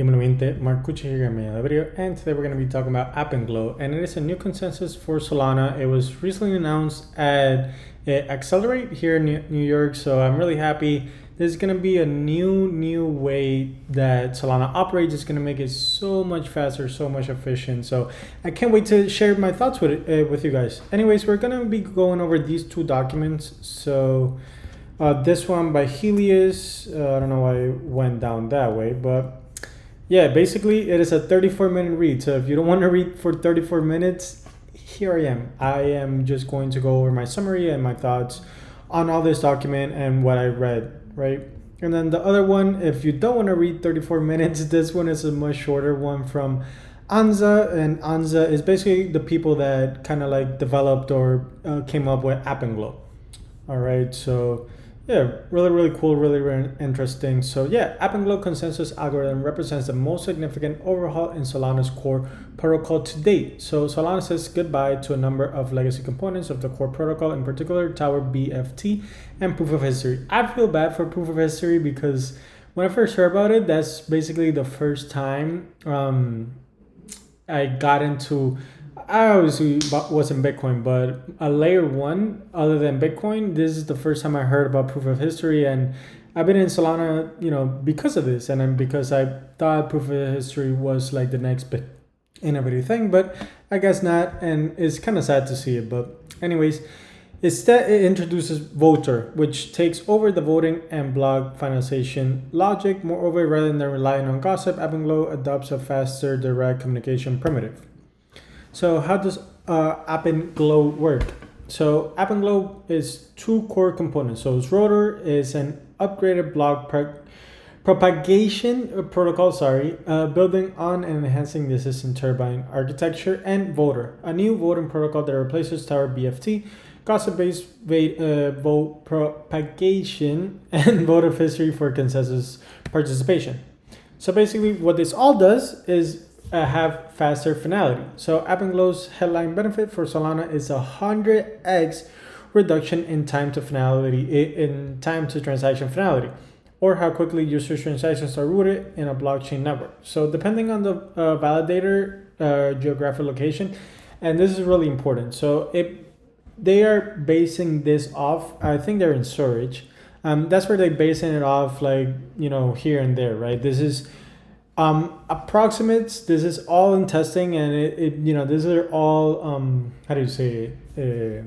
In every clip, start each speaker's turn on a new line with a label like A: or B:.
A: Dímelo gente, Marcucci here in the video, and today we're going to be talking about Alpenglow, and it is a new consensus for Solana. It was recently announced at Accelerate here in New York, so I'm really happy. There's going to be a new way that Solana operates. It's going to make it so much faster, so much efficient. So I can't wait to share my thoughts with you guys. Anyways, we're going to be going over these two documents. So this one by Helius, I don't know why it went down that way, but yeah, basically it is a 34-minute read. So if you don't want to read for 34 minutes, here I am. I am just going to go over my summary and my thoughts on all this document and what I read, right? And then the other one, if you don't want to read 34 minutes, this one is a much shorter one from Anza, and Anza is basically the people that kind of like developed or came up with Alpenglow. All right, so yeah, really cool, really interesting. So yeah, Alpenglow consensus algorithm represents the most significant overhaul in Solana's core protocol to date. So Solana says goodbye to a number of legacy components of the core protocol, in particular Tower BFT and Proof of History. I feel bad for Proof of History because when I first heard about it, that's basically the first time I got into, I obviously was in Bitcoin, but a layer one other than Bitcoin, this is the first time I heard about Proof of History, and I've been in Solana, because of this, and then because I thought Proof of History was like the next big innovative thing, but I guess not, and it's kind of sad to see it. But anyways, instead it introduces Voter, which takes over the voting and block finalization logic. Moreover, rather than relying on gossip, Alpenglow adopts a faster direct communication primitive. So how does Alpenglow work? So Alpenglow is two core components. So Rotor is an upgraded block propagation protocol, building on and enhancing the system turbine architecture, and Voter, a new voting protocol that replaces Tower BFT, gossip-based vote propagation, and vote of history for consensus participation. So basically what this all does is have faster finality. So Alpenglow's headline benefit for Solana is 100x reduction in time to finality, in time to transaction finality, or how quickly user transactions are routed in a blockchain network. So depending on the validator geographic location, and this is really important. So they are basing this off, I think they're in storage. That's where they're basing it off, like, here and there, right? This is approximates. This is all in testing, and these are all how do you say it,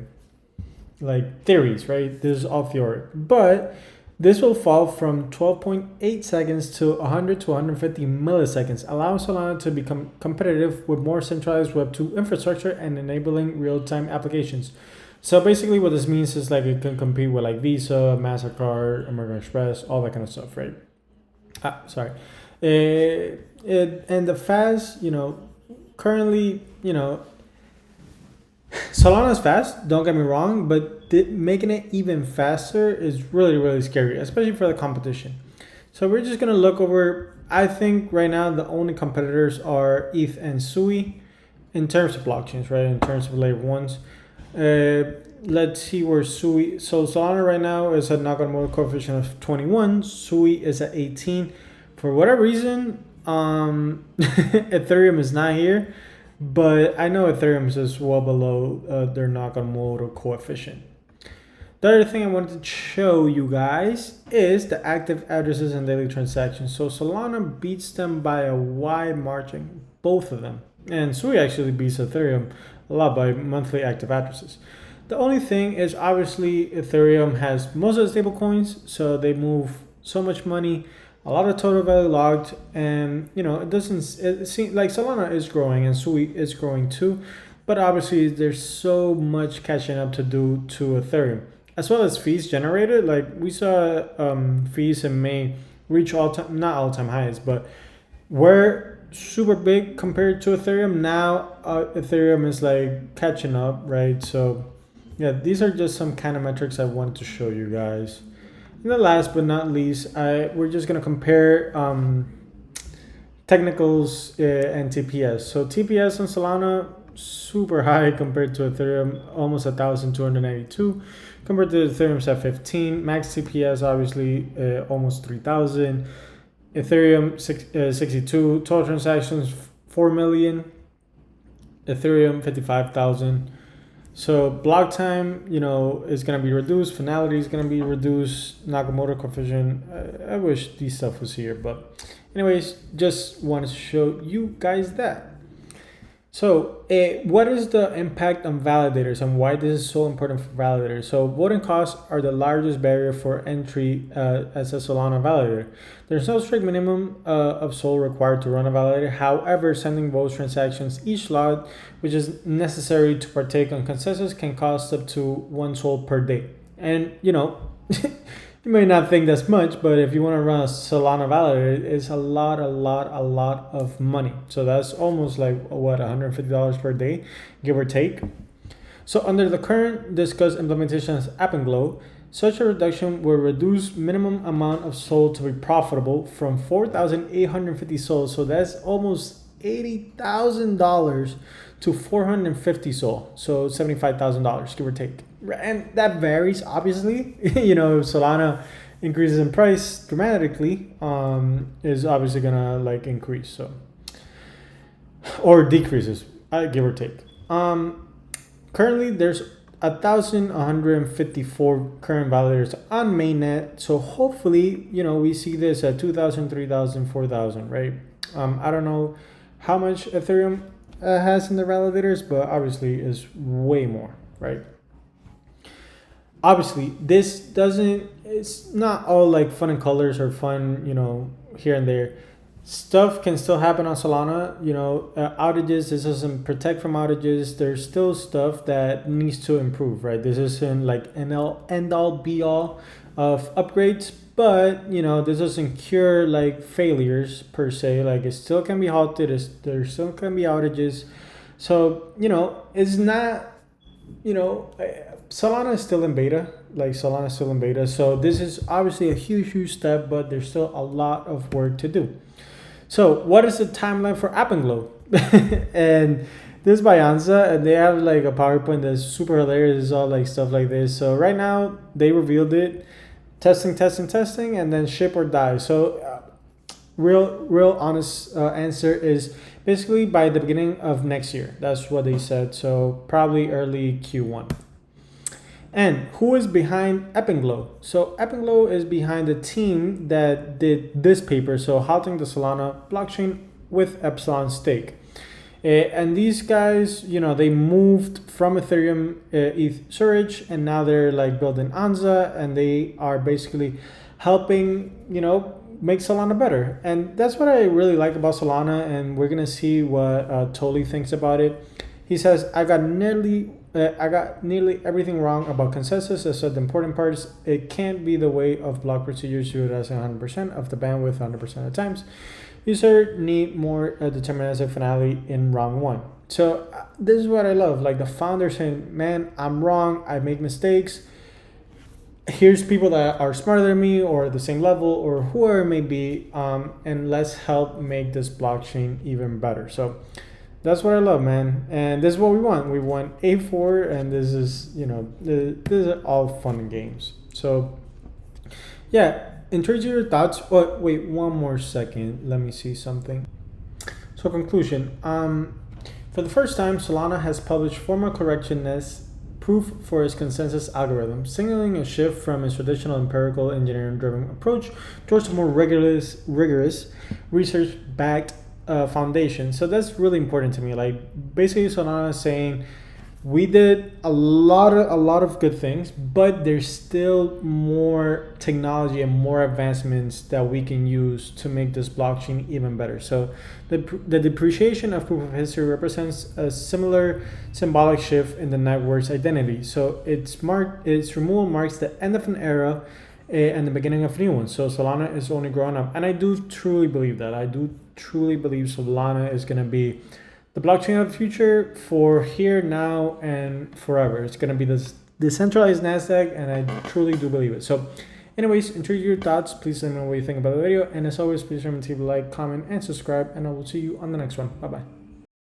A: like theories, right? This is all theory, but this will fall from 12.8 seconds to 100 to 150 milliseconds, allowing Solana to become competitive with more centralized Web2 infrastructure and enabling real-time applications. So basically what this means is like it can compete with like Visa, MasterCard, American Express, all that kind of stuff, right? And the fast, currently, Solana is fast, don't get me wrong, but making it even faster is really scary, especially for the competition. So we're just going to look over, I think right now the only competitors are ETH and SUI in terms of blockchains, right? In terms of layer ones. Let's see where SUI, so Solana right now is at Nakamoto coefficient of 21, SUI is at 18. For whatever reason, Ethereum is not here, but I know Ethereum is well below their Nakamoto coefficient. The other thing I wanted to show you guys is the active addresses and daily transactions. So Solana beats them by a wide margin, both of them. And Sui actually beats Ethereum a lot by monthly active addresses. The only thing is obviously Ethereum has most of the stable coins, so they move so much money, a lot of total value logged, and it seems like Solana is growing and Sui is growing too, but obviously there's so much catching up to do to Ethereum, as well as fees generated. Like we saw fees in May reach not all-time highs, but were super big compared to Ethereum. Now Ethereum is like catching up, right? So yeah, these are just some kind of metrics I wanted to show you guys. And the last but not least, we're just going to compare technicals and TPS. So TPS on Solana, super high compared to Ethereum, almost 1,292. Compared to Ethereum's at 15. Max TPS, obviously, almost 3,000. Ethereum 62, total transactions 4 million, Ethereum 55,000. So block time, is going to be reduced. Finality is going to be reduced. Nakamoto coefficient. I wish these stuff was here, but anyways, just wanted to show you guys that. So what is the impact on validators and why this is so important for validators? So voting costs are the largest barrier for entry as a Solana validator. There's no strict minimum of SOL required to run a validator. However, sending votes transactions each lot, which is necessary to partake on consensus, can cost up to 1 SOL per day. And you may not think that's much, but if you want to run a Solana validator, it's a lot of money. So that's almost like what, $150 per day, give or take. So under the current discussed implementation of Alpenglow, such a reduction will reduce minimum amount of SOL to be profitable from 4,850 SOL. So that's almost $80,000 to 450 SOL. So $75,000, give or take. And that varies, obviously. If Solana increases in price dramatically, is obviously gonna increase, so, or decreases, give or take. Currently there's 1,154 current validators on mainnet. So hopefully, we see this at 2,000, 3,000, 4,000, right? I don't know how much Ethereum has in the validators, but obviously is way more, right? Obviously, it's not all fun and colors or fun, here and there. Stuff can still happen on Solana, outages. This doesn't protect from outages. There's still stuff that needs to improve, right? This isn't an end all be all of upgrades, but, this doesn't cure failures per se. It still can be halted. There still can be outages. So, it's not, Solana is still in beta. Solana is still in beta. So this is obviously a huge step, but there's still a lot of work to do. So what is the timeline for Alpenglow? And this is by Anza, and they have a PowerPoint that's super hilarious. It's all stuff like this. So right now they revealed it, testing, and then ship or die. So real honest answer is basically by the beginning of next year. That's what they said. So probably early Q1. And who is behind Alpenglow? So Alpenglow is behind the team that did this paper, so halting the Solana blockchain with Epsilon stake. And these guys, they moved from Ethereum ETH storage, and now they're building Anza, and they are basically helping, make Solana better. And that's what I really like about Solana, and we're gonna see what Tolly thinks about it. He says, I got nearly everything wrong about consensus. I said the important part is it can't be the way of block procedures utilizing 100% of the bandwidth 100% of the times. User need more deterministic finality in round one. So this is what I love. The founder saying, man, I'm wrong. I make mistakes. Here's people that are smarter than me or at the same level or whoever it may be. And let's help make this blockchain even better. So that's what I love, man. And this is what we want. We want A4, and this is, this is all fun and games. So, yeah, in terms of your thoughts, oh, wait, one more second. Let me see something. So, conclusion. For the first time, Solana has published formal correctness proof for its consensus algorithm, signaling a shift from its traditional empirical engineering-driven approach towards a more rigorous research-backed foundation. So that's really important to me. Basically Solana is saying we did a lot of good things, but there's still more technology and more advancements that we can use to make this blockchain even better. So the depreciation of proof of history represents a similar symbolic shift in the network's identity. So its removal marks the end of an era and the beginning of a new one. So Solana is only growing up, and I do truly believe that. I do truly believe Solana is going to be the blockchain of the future for here, now, and forever. It's going to be this decentralized NASDAQ, and I truly do believe it. So anyways, in terms of your thoughts, please let me know what you think about the video. And as always, please remember to like, comment, and subscribe, and I will see you on the next one. Bye-bye.